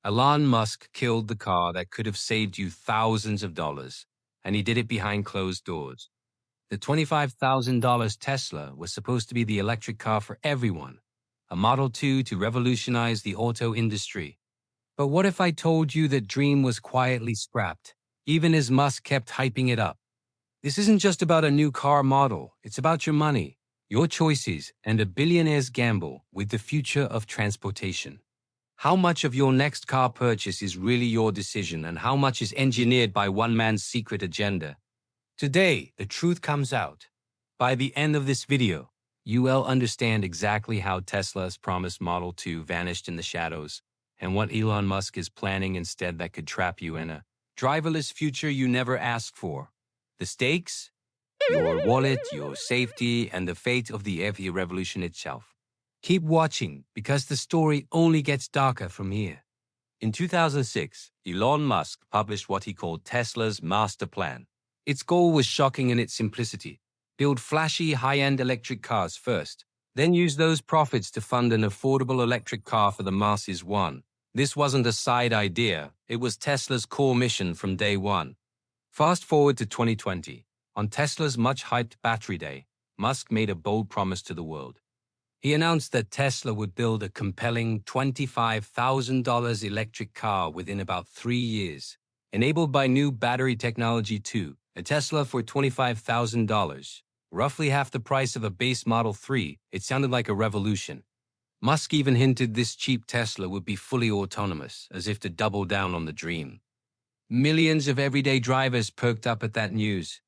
Elon Musk killed the car that could have saved you thousands of dollars, and he did it behind closed doors. The $25,000 Tesla was supposed to be the electric car for everyone, a Model 2 to revolutionize the auto industry. But what if I told you that dream was quietly scrapped, even as Musk kept hyping it up? This isn't just about a new car model, it's about your money, your choices, and a billionaire's gamble with the future of transportation. How much of your next car purchase is really your decision, and how much is engineered by one man's secret agenda? Today, the truth comes out. By the end of this video, you will understand exactly how Tesla's promised Model 2 vanished in the shadows, and what Elon Musk is planning instead that could trap you in a driverless future you never asked for. The stakes? Your wallet, your safety, and the fate of the EV revolution itself. Keep watching, because the story only gets darker from here. In 2006, Elon Musk published what he called Tesla's master plan. Its goal was shocking in its simplicity. Build flashy, high-end electric cars first, then use those profits to fund an affordable electric car for the masses. This wasn't a side idea, it was Tesla's core mission from day one. Fast forward to 2020. On Tesla's much-hyped Battery Day, Musk made a bold promise to the world. He announced that Tesla would build a compelling $25,000 electric car within about 3 years, enabled by new battery technology too. A Tesla for $25,000, roughly half the price of a base Model 3. It sounded like a revolution. Musk even hinted this cheap Tesla would be fully autonomous, as if to double down on the dream. Millions of everyday drivers perked up at that news.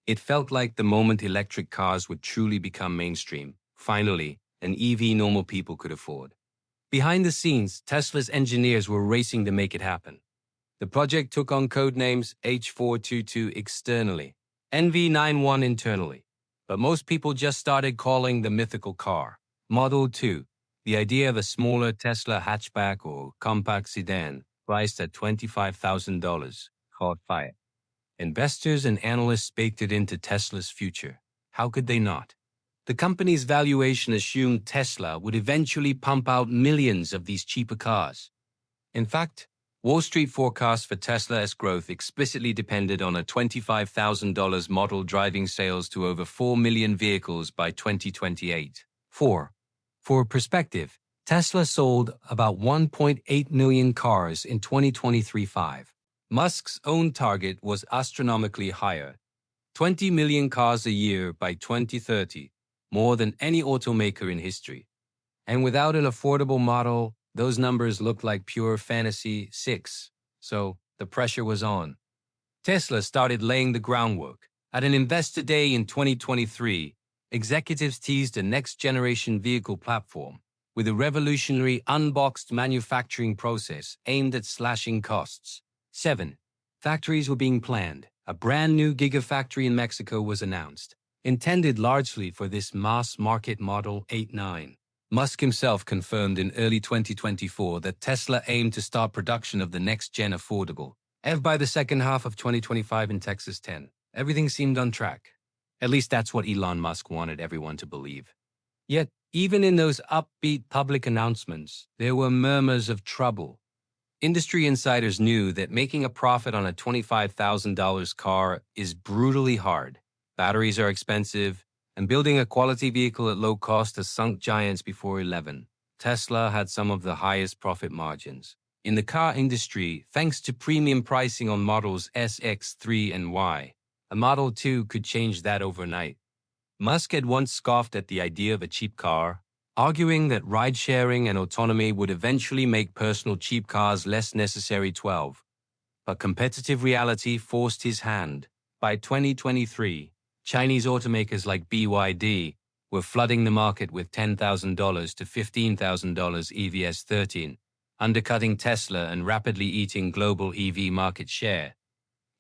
It felt like the moment electric cars would truly become mainstream. Finally, an EV normal people could afford. Behind the scenes, Tesla's engineers were racing to make it happen. The project took on code names H422 externally, NV91 internally, but most people just started calling the mythical car Model 2. The idea of a smaller Tesla hatchback or compact sedan priced at $25,000 caught fire. Investors and analysts baked it into Tesla's future. How could they not? The company's valuation assumed Tesla would eventually pump out millions of these cheaper cars. In fact, Wall Street forecasts for Tesla's growth explicitly depended on a $25,000 model driving sales to over 4 million vehicles by 2028. For perspective, Tesla sold about 1.8 million cars in 2023-5. Musk's own target was astronomically higher, 20 million cars a year by 2030, more than any automaker in history. And without an affordable model, those numbers looked like pure fantasy. So the pressure was on. Tesla started laying the groundwork. At an investor day in 2023, executives teased a next-generation vehicle platform with a revolutionary Unboxed manufacturing process aimed at slashing costs. 7. Factories were being planned. A brand new gigafactory in Mexico was announced, intended largely for this mass-market Model 8-9. Musk himself confirmed in early 2024 that Tesla aimed to start production of the next-gen affordable EV by the second half of 2025 in Texas 10. Everything seemed on track. At least that's what Elon Musk wanted everyone to believe. Yet, even in those upbeat public announcements, there were murmurs of trouble. Industry insiders knew that making a profit on a $25,000 car is brutally hard. Batteries are expensive, and building a quality vehicle at low cost has sunk giants before 11. Tesla had some of the highest profit margins in the car industry thanks to premium pricing on models S, X, 3, and Y. A Model 2 could change that overnight. Musk had once scoffed at the idea of a cheap car, arguing that ride-sharing and autonomy would eventually make personal cheap cars less necessary. But competitive reality forced his hand. By 2023, Chinese automakers like BYD were flooding the market with $10,000 to $15,000 EVs 13, undercutting Tesla and rapidly eating global EV market share.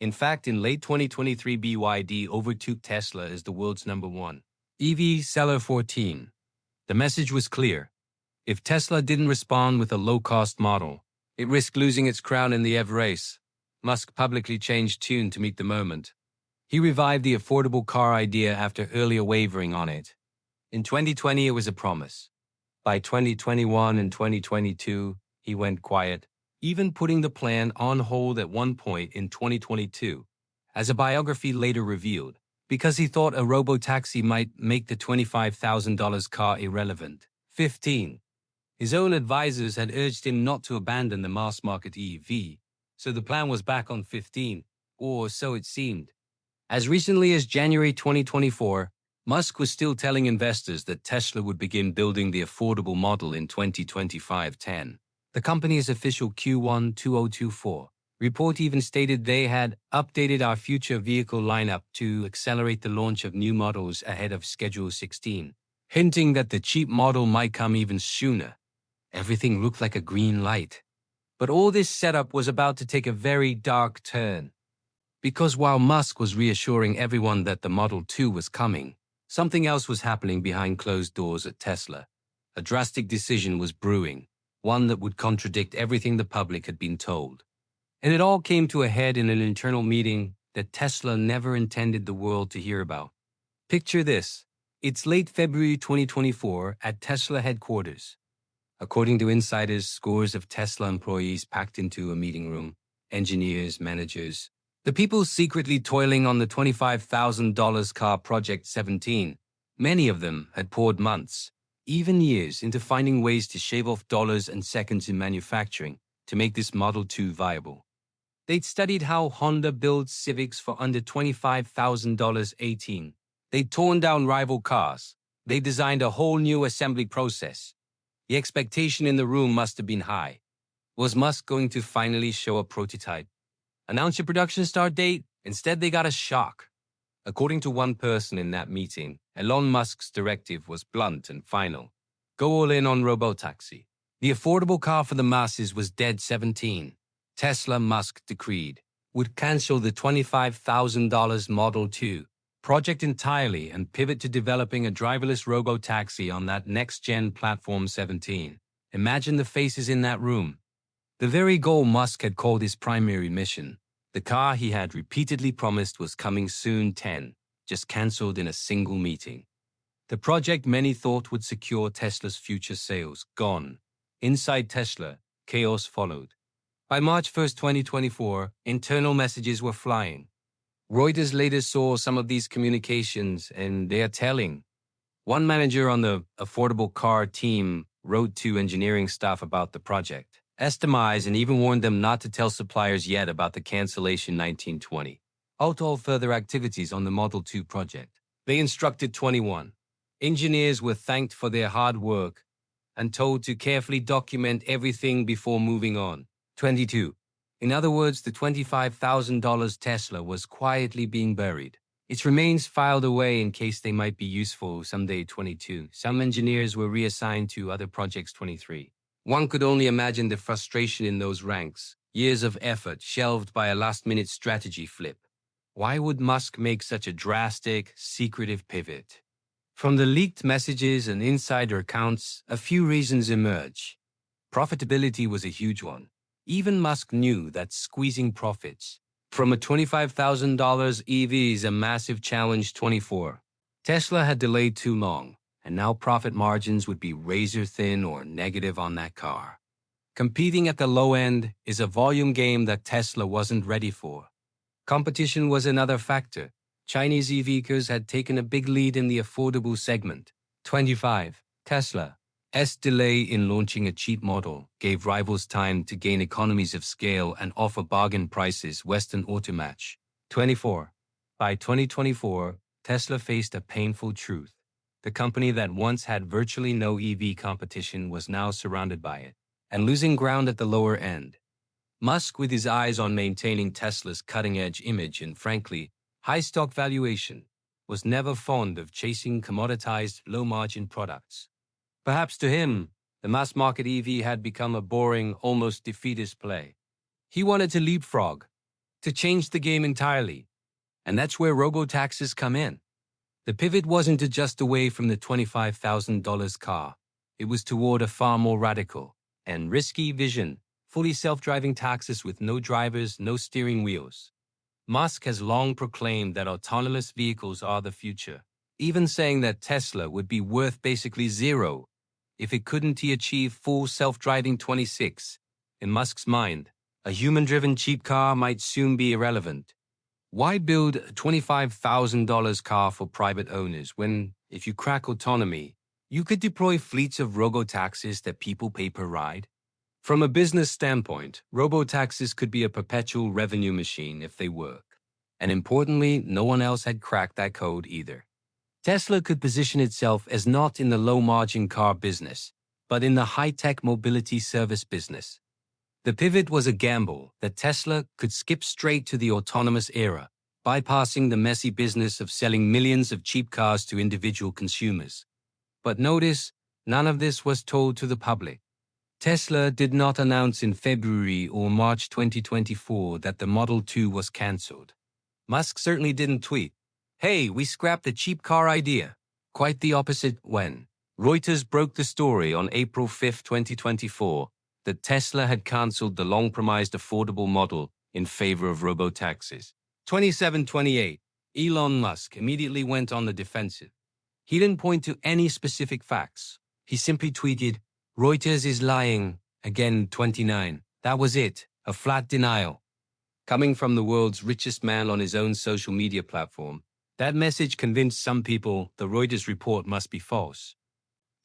In fact, in late 2023, BYD overtook Tesla as the world's #1 EV seller. 14. The message was clear. If Tesla didn't respond with a low-cost model, it risked losing its crown in the EV race. Musk publicly changed tune to meet the moment. He revived the affordable car idea after earlier wavering on it. In 2020, it was a promise. By 2021 and 2022, he went quiet, even putting the plan on hold at one point in 2022, as a biography later revealed, because he thought a robotaxi might make the $25,000 car irrelevant. 15. His own advisors had urged him not to abandon the mass-market EV, so the plan was back on 15, or so it seemed. As recently as January 2024, Musk was still telling investors that Tesla would begin building the affordable model in 2025-10. The company's official Q1 2024 report even stated they had updated our future vehicle lineup to accelerate the launch of new models ahead of Schedule 16, hinting that the cheap model might come even sooner. Everything looked like a green light. But all this setup was about to take a very dark turn. Because while Musk was reassuring everyone that the Model 2 was coming, something else was happening behind closed doors at Tesla. A drastic decision was brewing, one that would contradict everything the public had been told. And it all came to a head in an internal meeting that Tesla never intended the world to hear about. Picture this. It's late February 2024 at Tesla headquarters. According to insiders, scores of Tesla employees packed into a meeting room, engineers, managers, the people secretly toiling on the $25,000 car Project 17. Many of them had poured months, even years, into finding ways to shave off dollars and seconds in manufacturing to make this Model 2 viable. They'd studied how Honda builds Civics for under $25,000 18. They'd torn down rival cars. They designed a whole new assembly process. The expectation in the room must have been high. Was Musk going to finally show a prototype? Announce your production start date? Instead, they got a shock. According to one person in that meeting, Elon Musk's directive was blunt and final. Go all in on Robotaxi. The affordable car for the masses was dead 17. Tesla, Musk decreed, would cancel the $25,000 Model 2 project entirely and pivot to developing a driverless robotaxi on that next-gen platform 17. Imagine the faces in that room. The very goal Musk had called his primary mission, the car he had repeatedly promised was coming soon 10, just cancelled in a single meeting. The project many thought would secure Tesla's future sales, gone. Inside Tesla, chaos followed. By March 1, 2024, internal messages were flying. Reuters later saw some of these communications, and they are telling. One manager on the affordable car team wrote to engineering staff about the project, estimated and even warned them not to tell suppliers yet about the cancellation 1920. Halt all further activities on the Model 2 project. They instructed 21. Engineers were thanked for their hard work and told to carefully document everything before moving on. 22. In other words, the $25,000 Tesla was quietly being buried. Its remains filed away in case they might be useful someday. 22. Some engineers were reassigned to other projects. 23. One could only imagine the frustration in those ranks. Years of effort shelved by a last-minute strategy flip. Why would Musk make such a drastic, secretive pivot? From the leaked messages and insider accounts, a few reasons emerge. Profitability was a huge one. Even Musk knew that squeezing profits from a $25,000 EV is a massive challenge. 24. Tesla had delayed too long, and now profit margins would be razor-thin or negative on that car. Competing at the low end is a volume game that Tesla wasn't ready for. Competition was another factor. Chinese EVs had taken a big lead in the affordable segment. 25. Tesla's delay in launching a cheap model gave rivals time to gain economies of scale and offer bargain prices. Western Automatch. 24. By 2024, Tesla faced a painful truth. The company that once had virtually no EV competition was now surrounded by it and losing ground at the lower end. Musk, with his eyes on maintaining Tesla's cutting-edge image and, frankly, high stock valuation, was never fond of chasing commoditized, low-margin products. Perhaps to him, the mass-market EV had become a boring, almost defeatist play. He wanted to leapfrog, to change the game entirely. And that's where robotaxis come in. The pivot wasn't just away from the $25,000 car. It was toward a far more radical and risky vision, fully self-driving taxis with no drivers, no steering wheels. Musk has long proclaimed that autonomous vehicles are the future, even saying that Tesla would be worth basically zero if it couldn't achieve full self-driving 26. In Musk's mind, a human-driven cheap car might soon be irrelevant. Why build a $25,000 car for private owners when, if you crack autonomy, you could deploy fleets of robotaxis that people pay per ride? From a business standpoint, robotaxis could be a perpetual revenue machine if they work. And importantly, no one else had cracked that code either. Tesla could position itself as not in the low-margin car business, but in the high-tech mobility service business. The pivot was a gamble that Tesla could skip straight to the autonomous era, bypassing the messy business of selling millions of cheap cars to individual consumers. But notice, none of this was told to the public. Tesla did not announce in February or March 2024 that the Model 2 was cancelled. Musk certainly didn't tweet, "Hey, we scrapped the cheap car idea." Quite the opposite when Reuters broke the story on April 5, 2024, that Tesla had cancelled the long-promised affordable model in favor of robotaxis. 27/28, Elon Musk immediately went on the defensive. He didn't point to any specific facts. He simply tweeted, "Reuters is lying." Again, 29. That was it, a flat denial. Coming from the world's richest man on his own social media platform, that message convinced some people the Reuters report must be false.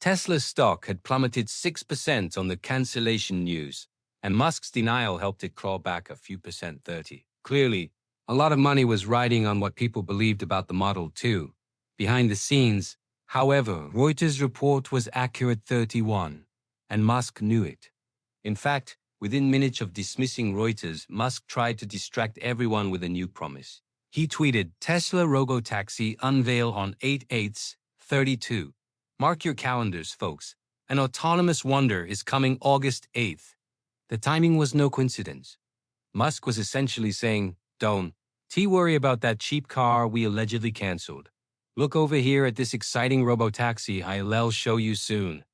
Tesla's stock had plummeted 6% on the cancellation news, and Musk's denial helped it claw back a few percent 30. Clearly, a lot of money was riding on what people believed about the Model 2. Behind the scenes, however, Reuters' report was accurate 31, and Musk knew it. In fact, within minutes of dismissing Reuters, Musk tried to distract everyone with a new promise. He tweeted, "Tesla Robotaxi unveil on 8/8/32. Mark your calendars, folks. An autonomous wonder is coming August 8th. The timing was no coincidence. Musk was essentially saying, "Don't worry about that cheap car we allegedly canceled. Look over here at this exciting robotaxi I'll show you soon."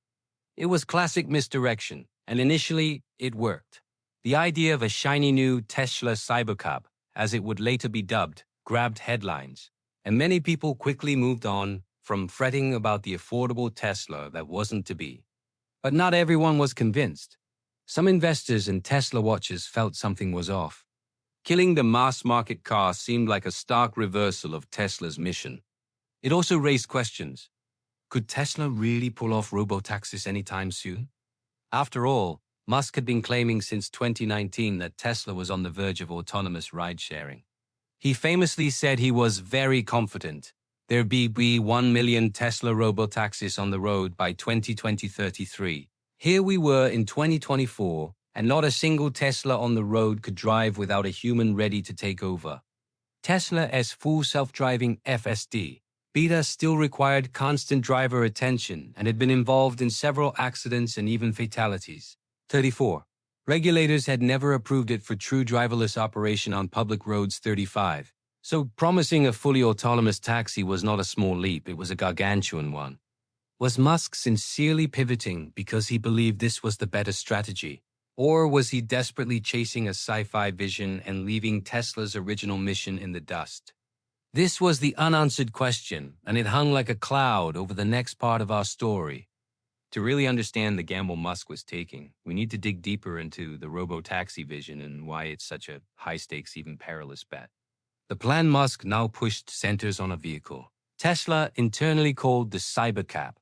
It was classic misdirection, and initially, it worked. The idea of a shiny new Tesla Cybercab, as it would later be dubbed, grabbed headlines, and many people quickly moved on from fretting about the affordable Tesla that wasn't to be. But not everyone was convinced. Some investors and Tesla watchers felt something was off. Killing the mass-market car seemed like a stark reversal of Tesla's mission. It also raised questions. Could Tesla really pull off robotaxis anytime soon? After all, Musk had been claiming since 2019 that Tesla was on the verge of autonomous ride-sharing. He famously said he was very confident there'd be 1 million Tesla robotaxis on the road by 2033. Here we were in 2024, and not a single Tesla on the road could drive without a human ready to take over. Tesla's full self-driving FSD Beta still required constant driver attention and had been involved in several accidents and even fatalities. 34. Regulators had never approved it for true driverless operation on public roads. 35. So promising a fully autonomous taxi was not a small leap, it was a gargantuan one. Was Musk sincerely pivoting because he believed this was the better strategy? Or was he desperately chasing a sci-fi vision and leaving Tesla's original mission in the dust? This was the unanswered question, and it hung like a cloud over the next part of our story. To really understand the gamble Musk was taking, we need to dig deeper into the robotaxi vision and why it's such a high-stakes, even perilous bet. The plan Musk now pushed centers on a vehicle Tesla internally called the Cybercab.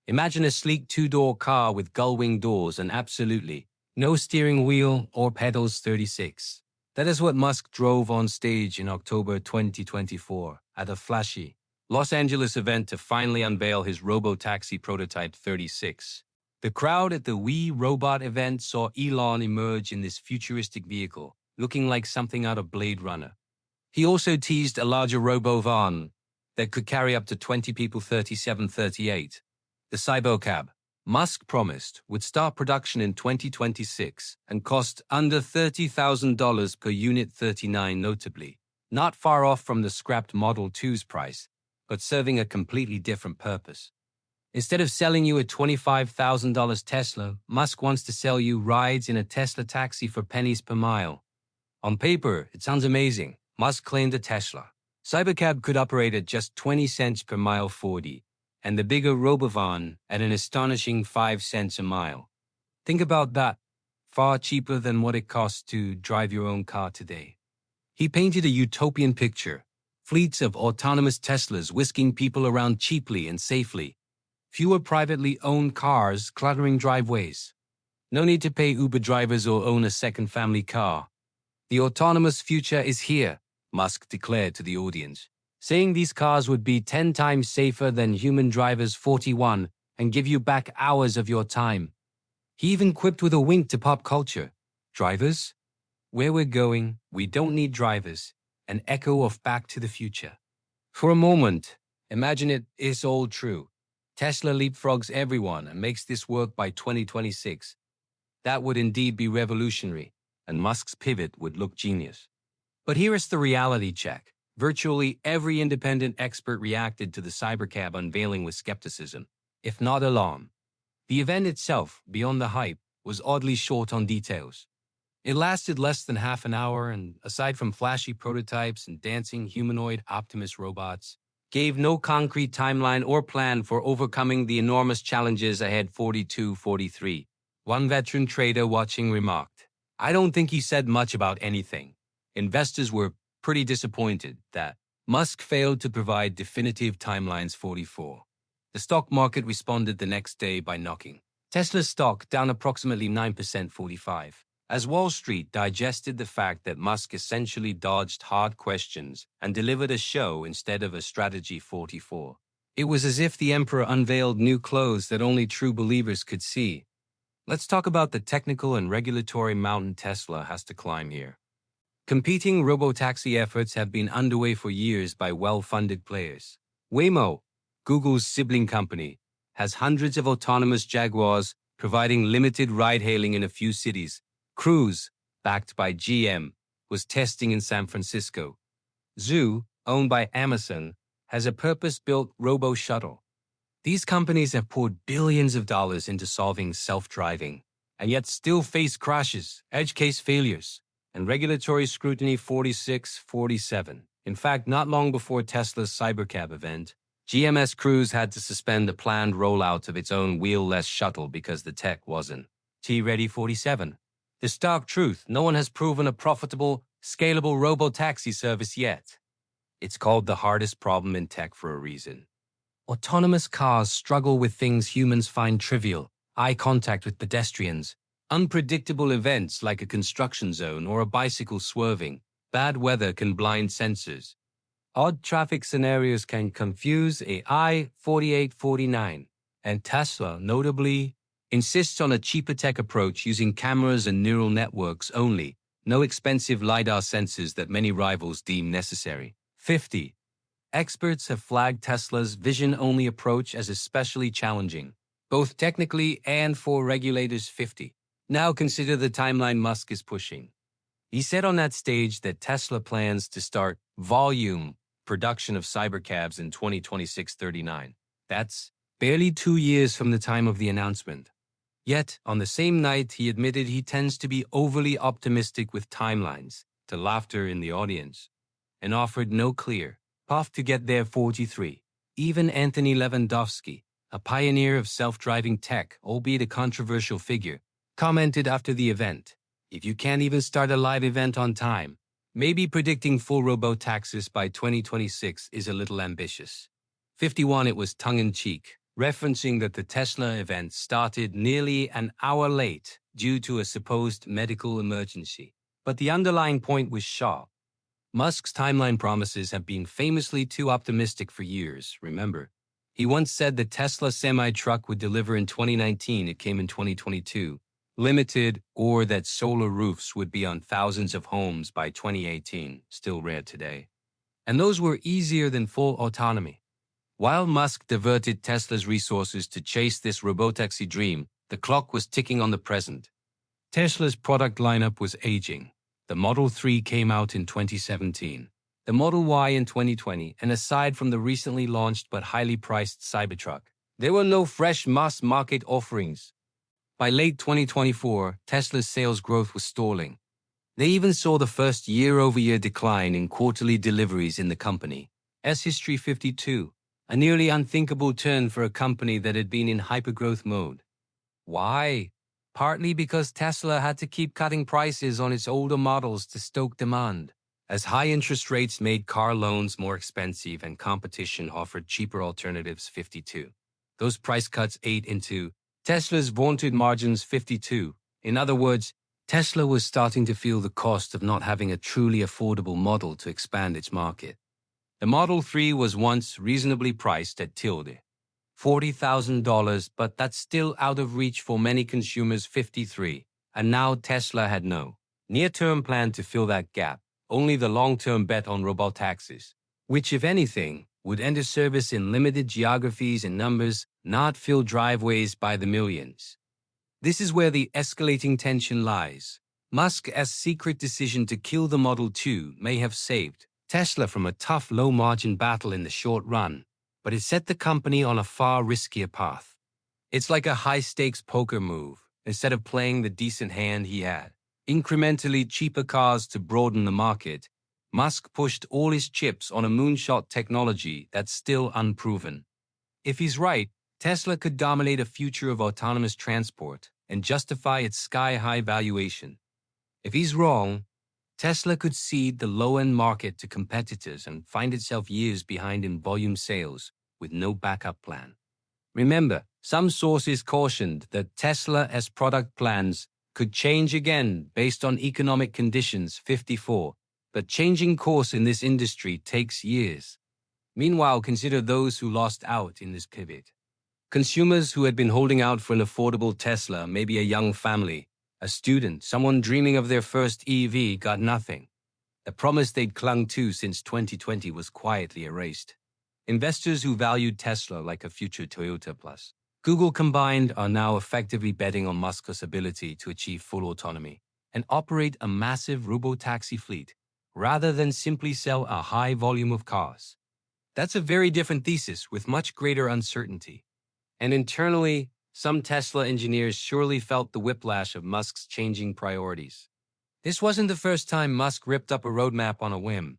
Imagine a sleek two-door car with gull-wing doors and absolutely no steering wheel or pedals. 36. That is what Musk drove on stage in October 2024 at a flashy Los Angeles event to finally unveil his robotaxi prototype. 36. The crowd at the We Robot event saw Elon emerge in this futuristic vehicle, looking like something out of Blade Runner. He also teased a larger robo-van that could carry up to 20 people. 37. 38. The Cybercab, Musk promised, would start production in 2026 and cost under $30,000 per unit. 39. Notably, not far off from the scrapped Model 2's price, but serving a completely different purpose. Instead of selling you a $25,000 Tesla, Musk wants to sell you rides in a Tesla taxi for pennies per mile. On paper, it sounds amazing. Musk claimed a Tesla Cybercab could operate at just 20 cents per mile 40, and the bigger Robovan at an astonishing 5 cents a mile. Think about that. far cheaper than what it costs to drive your own car today. He painted a utopian picture, fleets of autonomous Teslas whisking people around cheaply and safely, fewer privately owned cars cluttering driveways. No need to pay Uber drivers or own a second family car. The autonomous future is here, Musk declared to the audience, saying these cars would be 10 times safer than human drivers 41 and give you back hours of your time. He even quipped with a wink to pop culture. Drivers? Where we're going, we don't need drivers. An echo of Back to the Future. For a moment, imagine it is all true. Tesla leapfrogs everyone and makes this work by 2026. That would indeed be revolutionary, and Musk's pivot would look genius. But here is the reality check. Virtually every independent expert reacted to the Cybercab unveiling with skepticism, if not alarm. The event itself, beyond the hype, was oddly short on details. It lasted less than half an hour and, aside from flashy prototypes and dancing humanoid Optimus robots, gave no concrete timeline or plan for overcoming the enormous challenges ahead. 42-43. One veteran trader watching remarked, "I don't think he said much about anything." Investors were pretty disappointed that Musk failed to provide definitive timelines. 44. The stock market responded the next day by knocking Tesla's stock down approximately 9%. 45. As Wall Street digested the fact that Musk essentially dodged hard questions and delivered a show instead of a strategy. 44. It was as if the emperor unveiled new clothes that only true believers could see. Let's talk about the technical and regulatory mountain Tesla has to climb here. Competing robotaxi efforts have been underway for years by well-funded players. Waymo, Google's sibling company, has hundreds of autonomous Jaguars providing limited ride-hailing in a few cities. Cruise, backed by GM, was testing in San Francisco. Zoo, owned by Amazon, has a purpose-built robo-shuttle. These companies have poured billions of dollars into solving self-driving, and yet still face crashes, edge case failures, and regulatory scrutiny. 46-47. In fact, not long before Tesla's Cybercab event, GM's Cruise had to suspend the planned rollout of its own wheel-less shuttle because the tech wasn't T-ready. 47. The stark truth, no one has proven a profitable, scalable robotaxi service yet. It's called the hardest problem in tech for a reason. Autonomous cars struggle with things humans find trivial: eye contact with pedestrians, unpredictable events like a construction zone or a bicycle swerving. Bad weather can blind sensors. Odd traffic scenarios can confuse AI. 48-49. And Tesla, notably, insists on a cheaper tech approach using cameras and neural networks only, no expensive LiDAR sensors that many rivals deem necessary. 50. Experts have flagged Tesla's vision-only approach as especially challenging, both technically and for regulators. 50. Now consider the timeline Musk is pushing. He said on that stage that Tesla plans to start volume production of Cybercabs in 2026. 39. That's barely 2 years from the time of the announcement. Yet, on the same night, he admitted he tends to be overly optimistic with timelines, to laughter in the audience, and offered no clear path to get there. 43. Even Anthony Lewandowski, a pioneer of self-driving tech, albeit a controversial figure, commented after the event, "If you can't even start a live event on time, maybe predicting full robotaxis by 2026 is a little ambitious." 51. It was tongue-in-cheek, referencing that the Tesla event started nearly an hour late due to a supposed medical emergency. But the underlying point was sharp. Musk's timeline promises have been famously too optimistic for years, remember? He once said the Tesla semi-truck would deliver in 2019, it came in 2022. Limited, or that solar roofs would be on thousands of homes by 2018, still rare today. And those were easier than full autonomy. While Musk diverted Tesla's resources to chase this robotaxi dream, the clock was ticking on the present. Tesla's product lineup was aging. The Model 3 came out in 2017, the Model Y in 2020, and aside from the recently launched but highly priced Cybertruck, there were no fresh mass market offerings. By late 2024, Tesla's sales growth was stalling. They even saw the first year-over-year decline in quarterly deliveries in the company's history. 52, a nearly unthinkable turn for a company that had been in hypergrowth mode. Why? partly because Tesla had to keep cutting prices on its older models to stoke demand. As high interest rates made car loans more expensive and competition offered cheaper alternatives 52. Those price cuts ate into Tesla's vaunted margins 52. In other words, Tesla was starting to feel the cost of not having a truly affordable model to expand its market. The Model 3 was once reasonably priced at $40,000, but that's still out of reach for many consumers 53, and now Tesla had no near-term plan to fill that gap, only the long-term bet on robotaxis, which, if anything, would enter service in limited geographies and numbers, not fill driveways by the millions. This is where the escalating tension lies. Musk's secret decision to kill the Model 2 may have saved Tesla from a tough low-margin battle in the short run, but it set the company on a far riskier path. It's like a high-stakes poker move. Instead of playing the decent hand he had, incrementally cheaper cars to broaden the market, Musk pushed all his chips on a moonshot technology that's still unproven. If he's right, Tesla could dominate a future of autonomous transport and justify its sky-high valuation. If he's wrong, Tesla could cede the low-end market to competitors and find itself years behind in volume sales with no backup plan. Remember, some sources cautioned that Tesla's product plans could change again based on economic conditions 54, but changing course in this industry takes years. Meanwhile, consider those who lost out in this pivot. Consumers who had been holding out for an affordable Tesla, maybe a young family, a student, someone dreaming of their first EV, got nothing. The promise they'd clung to since 2020 was quietly erased. Investors who valued Tesla like a future Toyota Plus Google combined are now effectively betting on Musk's ability to achieve full autonomy and operate a massive robotaxi fleet rather than simply sell a high volume of cars. That's a very different thesis with much greater uncertainty. And internally, some Tesla engineers surely felt the whiplash of Musk's changing priorities. This wasn't the first time Musk ripped up a roadmap on a whim.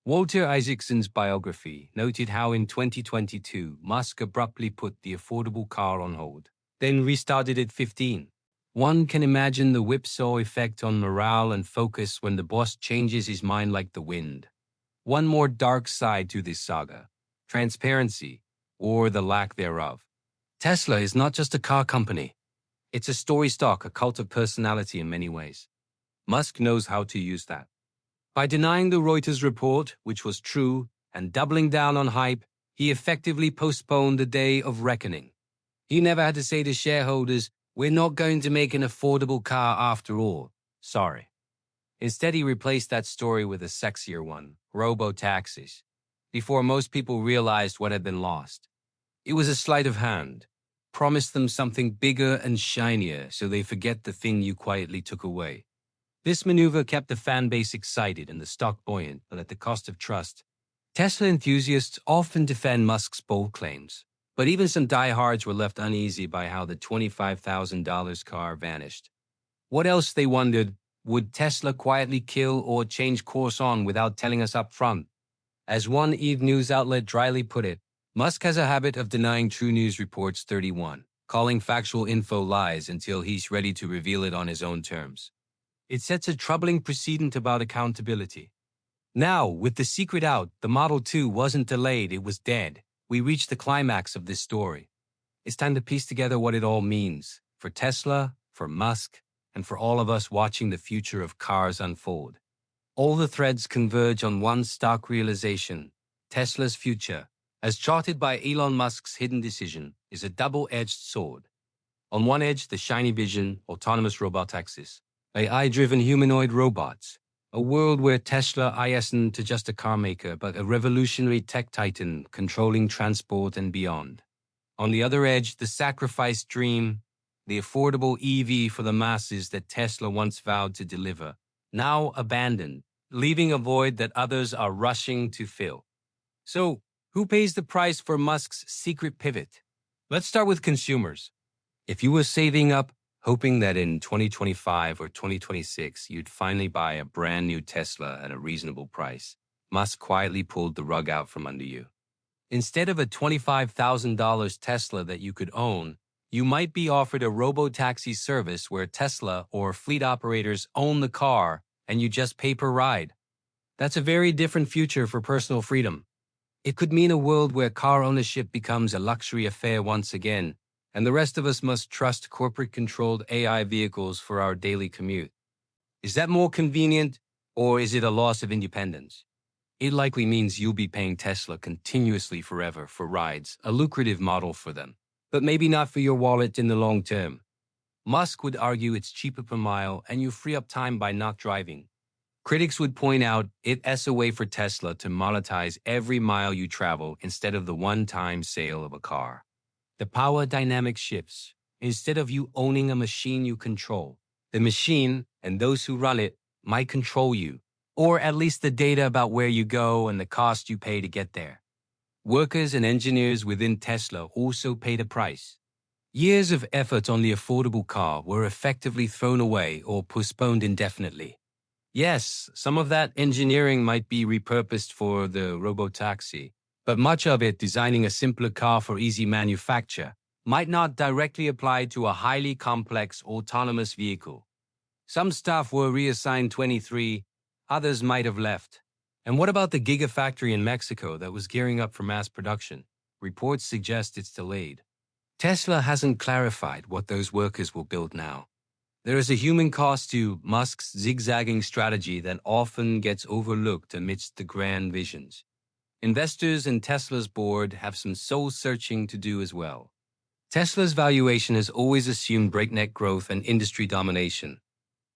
Walter Isaacson's biography noted how in 2022, Musk abruptly put the affordable car on hold, then restarted it 15. One can imagine the whipsaw effect on morale and focus when the boss changes his mind like the wind. One more dark side to this saga: transparency, or the lack thereof. Tesla is not just a car company. It's a story stock, a cult of personality in many ways. Musk knows how to use that. By denying the Reuters report, which was true, and doubling down on hype, he effectively postponed the day of reckoning. He never had to say to shareholders, "We're not going to make an affordable car after all. Sorry." Instead, he replaced that story with a sexier one: Robotaxis, before most people realized what had been lost. It was a sleight of hand. Promise them something bigger and shinier so they forget the thing you quietly took away. This maneuver kept the fan base excited and the stock buoyant, but at the cost of trust. Tesla enthusiasts often defend Musk's bold claims, but even some diehards were left uneasy by how the $25,000 car vanished. What else, they wondered, would Tesla quietly kill or change course on without telling us up front? As one EV news outlet dryly put it, Musk has a habit of denying true news reports 31, calling factual info lies until he's ready to reveal it on his own terms. It sets a troubling precedent about accountability. Now, with the secret out, the Model 2 wasn't delayed, it was dead. We reached the climax of this story. It's time to piece together what it all means for Tesla, for Musk, and for all of us watching the future of cars unfold. All the threads converge on one stark realization: Tesla's future, as charted by Elon Musk's hidden decision, is a double-edged sword. On one edge, the shiny vision, autonomous robotaxis, AI-driven humanoid robots, a world where Tesla isn't just a car maker, but a revolutionary tech titan controlling transport and beyond. On the other edge, the sacrifice dream, the affordable EV for the masses that Tesla once vowed to deliver, now abandoned, leaving a void that others are rushing to fill. So, who pays the price for Musk's secret pivot? Let's start with consumers. If you were saving up, hoping that in 2025 or 2026 you'd finally buy a brand new Tesla at a reasonable price, Musk quietly pulled the rug out from under you. Instead of a $25,000 Tesla that you could own, You might be offered a Robotaxi service where Tesla or fleet operators own the car and you just pay per ride. That's a very different future for personal freedom. It could mean a world where car ownership becomes a luxury affair once again, and the rest of us must trust corporate-controlled AI vehicles for our daily commute. Is that more convenient, or is it a loss of independence? It likely means you'll be paying Tesla continuously forever for rides, a lucrative model for them, but maybe not for your wallet in the long term. Musk would argue it's cheaper per mile and you free up time by not driving. Critics would point out it's a way for Tesla to monetize every mile you travel instead of the one-time sale of a car. The power dynamic shifts. Instead of you owning a machine you control, the machine and those who run it might control you, or at least the data about where you go and the cost you pay to get there. Workers and engineers within Tesla also paid a price. Years of effort on the affordable car were effectively thrown away or postponed indefinitely. Yes, some of that engineering might be repurposed for the Robotaxi, but much of it, designing a simpler car for easy manufacture, might not directly apply to a highly complex autonomous vehicle. Some staff were reassigned 23, others might have left. And what about the gigafactory in Mexico that was gearing up for mass production? Reports suggest it's delayed. Tesla hasn't clarified what those workers will build now. There is a human cost to Musk's zigzagging strategy that often gets overlooked amidst the grand visions. Investors and Tesla's board have some soul-searching to do as well. Tesla's valuation has always assumed breakneck growth and industry domination.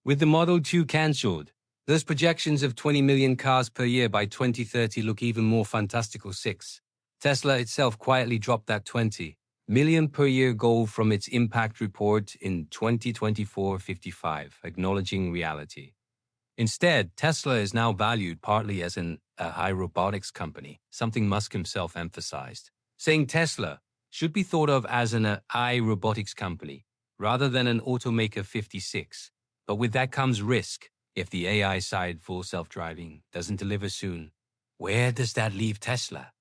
With the Model 2 cancelled, those projections of 20 million cars per year by 2030 look even more fantastical. 6. Tesla itself quietly dropped that 20 million per year goal from its impact report in 2024-55, acknowledging reality. Instead, Tesla is now valued partly as a high robotics company, something Musk himself emphasized, saying Tesla should be thought of as an AI robotics company rather than an automaker. 56. But with that comes risk. If the AI side, full self-driving, doesn't deliver soon, where does that leave Tesla?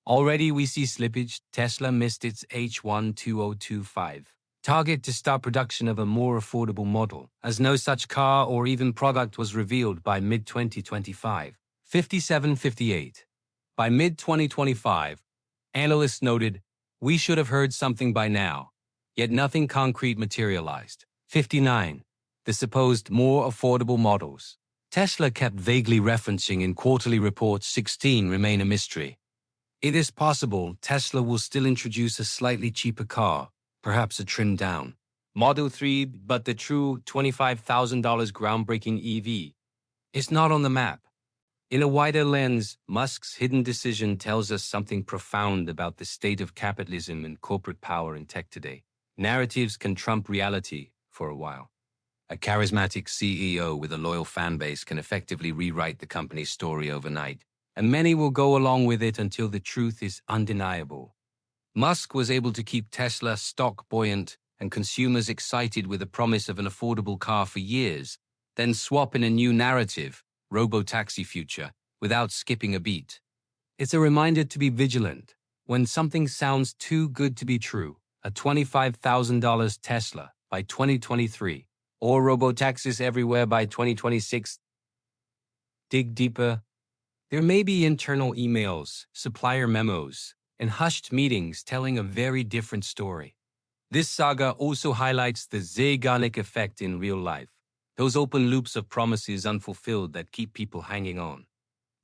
Already we see slippage. Tesla missed its H1 2025 target to start production of a more affordable model, as no such car or even product was revealed by mid-2025. 57-58. By mid-2025, analysts noted, we should have heard something by now, yet nothing concrete materialized. 59. The supposed more affordable models Tesla kept vaguely referencing in quarterly reports 16 remain a mystery. It is possible Tesla will still introduce a slightly cheaper car, perhaps a trimmed down Model 3, but the true $25,000 groundbreaking EV is not on the map. In a wider lens, Musk's hidden decision tells us something profound about the state of capitalism and corporate power in tech today. Narratives can trump reality for a while. A charismatic CEO with a loyal fan base can effectively rewrite the company's story overnight, and many will go along with it until the truth is undeniable. Musk was able to keep Tesla stock buoyant and consumers excited with the promise of an affordable car for years, then swap in a new narrative, Robotaxi future, without skipping a beat. It's a reminder to be vigilant. When something sounds too good to be true, a $25,000 Tesla by 2023, or Robotaxis everywhere by 2026, dig deeper. There may be internal emails, supplier memos, and hushed meetings telling a very different story. This saga also highlights the Zeigarnik effect in real life, those open loops of promises unfulfilled that keep people hanging on.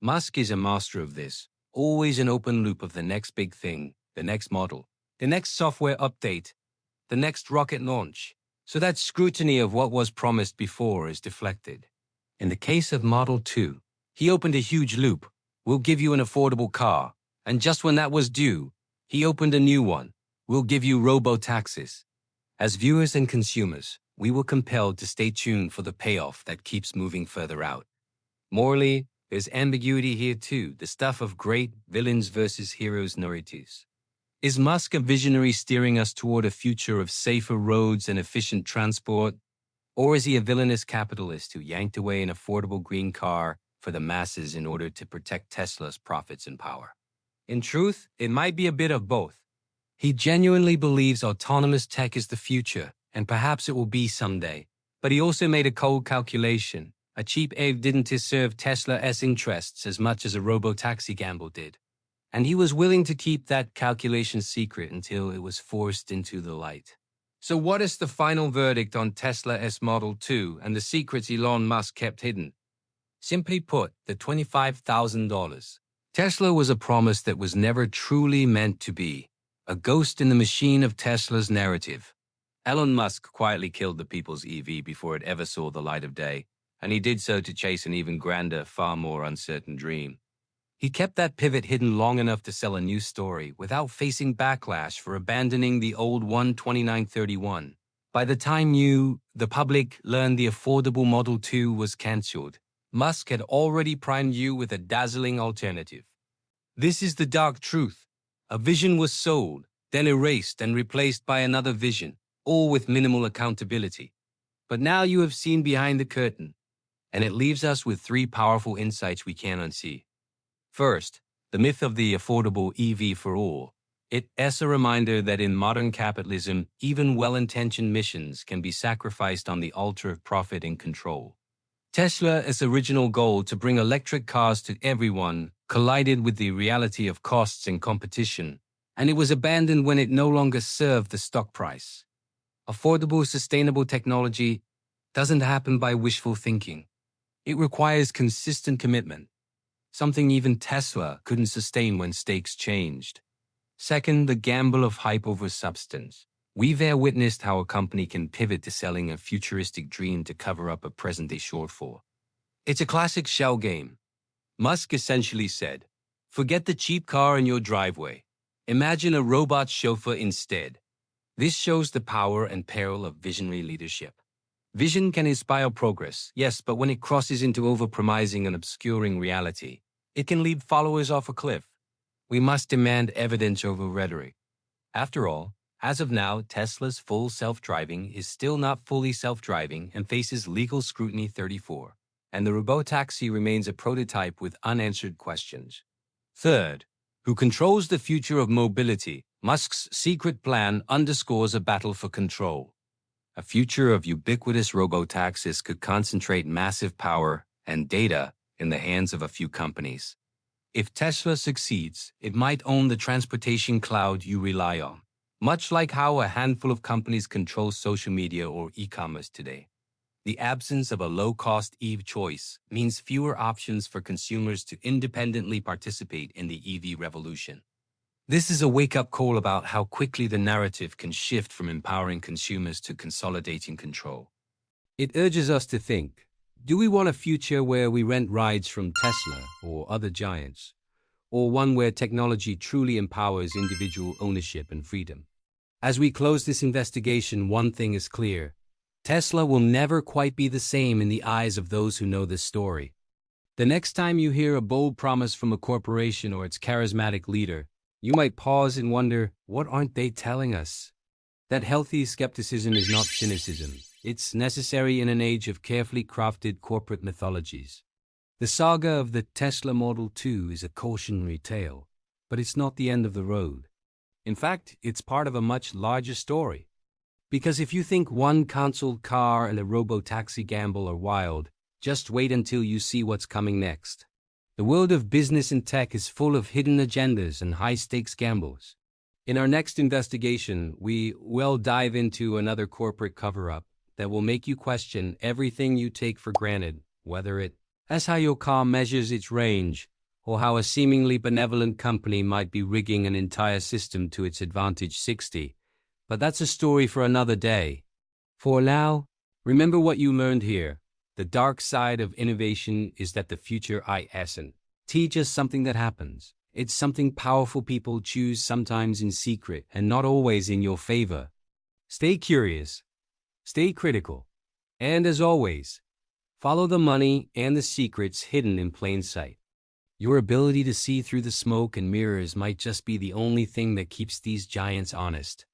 Musk is a master of this, always an open loop of the next big thing, the next model, the next software update, the next rocket launch, so that scrutiny of what was promised before is deflected. In the case of Model 2, he opened a huge loop. We'll give you an affordable car. And just when that was due, he opened a new one. We'll give you robo-taxis. As viewers and consumers, we were compelled to stay tuned for the payoff that keeps moving further out. Morally, there's ambiguity here too, the stuff of great villains versus heroes narratives. Is Musk a visionary steering us toward a future of safer roads and efficient transport? Or is he a villainous capitalist who yanked away an affordable green car for the masses in order to protect Tesla's profits and power? In truth, it might be a bit of both. He genuinely believes autonomous tech is the future, and perhaps it will be someday. But he also made a cold calculation. A cheap egg didn't serve Tesla's interests as much as a robotaxi gamble did. And he was willing to keep that calculation secret until it was forced into the light. So what is the final verdict on Tesla's Model 2 and the secrets Elon Musk kept hidden? Simply put, the $25,000. Tesla was a promise that was never truly meant to be, a ghost in the machine of Tesla's narrative. Elon Musk quietly killed the people's EV before it ever saw the light of day, and he did so to chase an even grander, far more uncertain dream. He kept that pivot hidden long enough to sell a new story without facing backlash for abandoning the old one 2931. By the time the public, learned the affordable Model 2 was cancelled, Musk had already primed you with a dazzling alternative. This is the dark truth. A vision was sold, then erased and replaced by another vision, all with minimal accountability. But now you have seen behind the curtain, and it leaves us with three powerful insights we can't unsee. First, the myth of the affordable EV for all. It's a reminder that in modern capitalism, even well-intentioned missions can be sacrificed on the altar of profit and control. Tesla's original goal to bring electric cars to everyone collided with the reality of costs and competition, and it was abandoned when it no longer served the stock price. Affordable, sustainable technology doesn't happen by wishful thinking. It requires consistent commitment, something even Tesla couldn't sustain when stakes changed. Second, the gamble of hype over substance. We've witnessed how a company can pivot to selling a futuristic dream to cover up a present-day shortfall. It's a classic shell game. Musk essentially said, "Forget the cheap car in your driveway. Imagine a robot chauffeur instead." This shows the power and peril of visionary leadership. Vision can inspire progress, yes, but when it crosses into overpromising and obscuring reality, it can lead followers off a cliff. We must demand evidence over rhetoric. After all, as of now, Tesla's full self-driving is still not fully self-driving and faces legal scrutiny 34, and the Robotaxi remains a prototype with unanswered questions. Third, who controls the future of mobility? Musk's secret plan underscores a battle for control. A future of ubiquitous robotaxis could concentrate massive power and data in the hands of a few companies. If Tesla succeeds, it might own the transportation cloud you rely on, much like how a handful of companies control social media or e-commerce today. The absence of a low-cost EV choice means fewer options for consumers to independently participate in the EV revolution. This is a wake-up call about how quickly the narrative can shift from empowering consumers to consolidating control. It urges us to think, do we want a future where we rent rides from Tesla or other giants, or one where technology truly empowers individual ownership and freedom? As we close this investigation, one thing is clear. Tesla will never quite be the same in the eyes of those who know this story. The next time you hear a bold promise from a corporation or its charismatic leader, you might pause and wonder, what aren't they telling us? That healthy skepticism is not cynicism. It's necessary in an age of carefully crafted corporate mythologies. The saga of the Tesla Model 2 is a cautionary tale, but it's not the end of the road. In fact, it's part of a much larger story. Because if you think one cancelled car and a robotaxi gamble are wild, just wait until you see what's coming next. The world of business and tech is full of hidden agendas and high-stakes gambles. In our next investigation, we will dive into another corporate cover-up that will make you question everything you take for granted, whether it's how your car measures its range, or how a seemingly benevolent company might be rigging an entire system to its advantage 60. But that's a story for another day. For now, remember what you learned here. The dark side of innovation is that the future isn't just something that happens. It's something powerful people choose, sometimes in secret and not always in your favor. Stay curious, stay critical, and as always, follow the money and the secrets hidden in plain sight. Your ability to see through the smoke and mirrors might just be the only thing that keeps these giants honest.